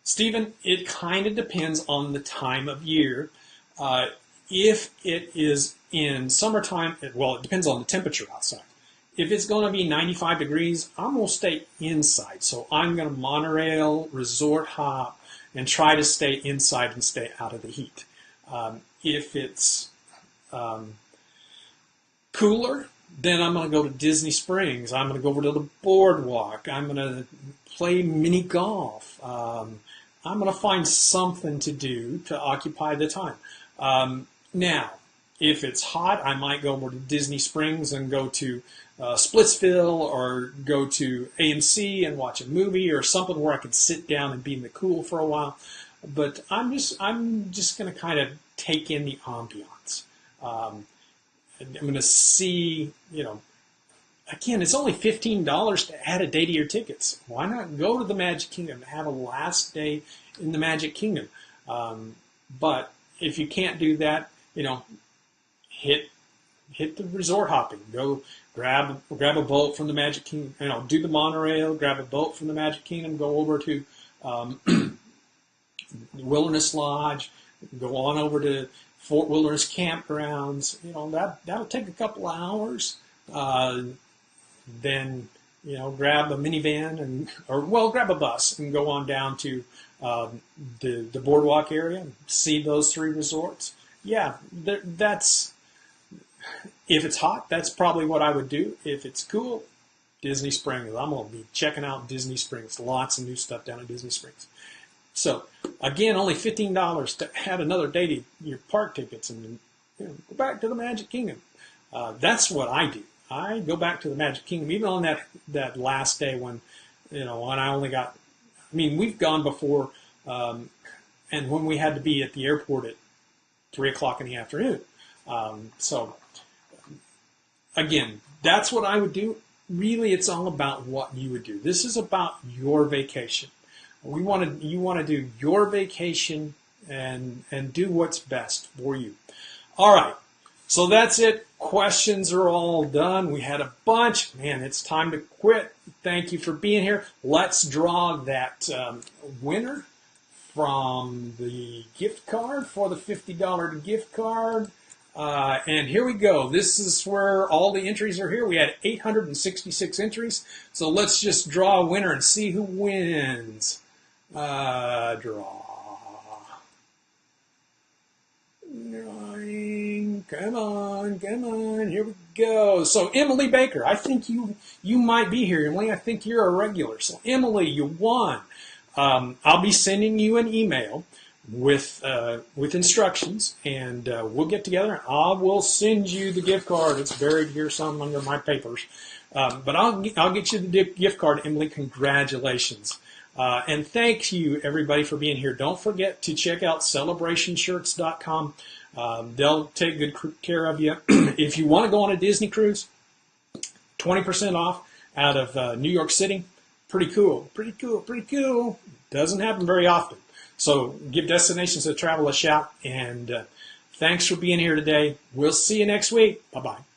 Stephen, it kind of depends on the time of year. If it is in summertime, it depends on the temperature outside. If it's going to be 95 degrees, I'm going to stay inside. So I'm going to monorail, resort hop, and try to stay inside and stay out of the heat. If it's cooler, then I'm going to go to Disney Springs. I'm going to go over to the boardwalk. I'm going to play mini golf. I'm going to find something to do to occupy the time. Now, if it's hot, I might go over to Disney Springs and go to Splitsville or go to AMC and watch a movie or something where I can sit down and be in the cool for a while. But I'm just going to kind of take in the ambiance. I'm going to see, again, it's only $15 to add a day to your tickets. Why not go to the Magic Kingdom and have a last day in the Magic Kingdom? But if you can't do that, hit the resort hopping. Go grab a boat from the Magic Kingdom. Do the monorail. Grab a boat from the Magic Kingdom. Go over to Wilderness Lodge. Go on over to Fort Wilderness Campgrounds. That'll take a couple of hours. Then grab a minivan grab a bus and go on down to the boardwalk area and see those three resorts. Yeah, that's. If it's hot, that's probably what I would do. If it's cool, Disney Springs. I'm going to be checking out Disney Springs. Lots of new stuff down at Disney Springs. So, again, only $15 to add another day to your park tickets and go back to the Magic Kingdom. That's what I do. I go back to the Magic Kingdom, even on that last day when I only got. We've gone before, and when we had to be at the airport at 3 o'clock in the afternoon. So, again, that's what I would do. Really, it's all about what you would do. This is about your vacation. You want to do your vacation and do what's best for you. All right, so that's it. Questions are all done. We had a bunch. Man, it's time to quit. Thank you for being here. Let's draw that winner from the gift card for the $50 gift card. And here we go. This is where all the entries are here. We had 866 entries. So let's just draw a winner and see who wins. Draw. 9. Come on. Here we go. So Emily Baker, I think you might be here, Emily. I think you're a regular. So Emily, you won. I'll be sending you an email with instructions, and we'll get together. And I will send you the gift card. It's buried here somewhere under my papers, but I'll get you the gift card, Emily. Congratulations, and thank you everybody for being here. Don't forget to check out celebrationshirts.com. They'll take good care of you. If you want to go on a Disney cruise, 20% off out of New York City. Pretty cool. Doesn't happen very often. So give Destinations of Travel a shout, and thanks for being here today. We'll see you next week. Bye-bye.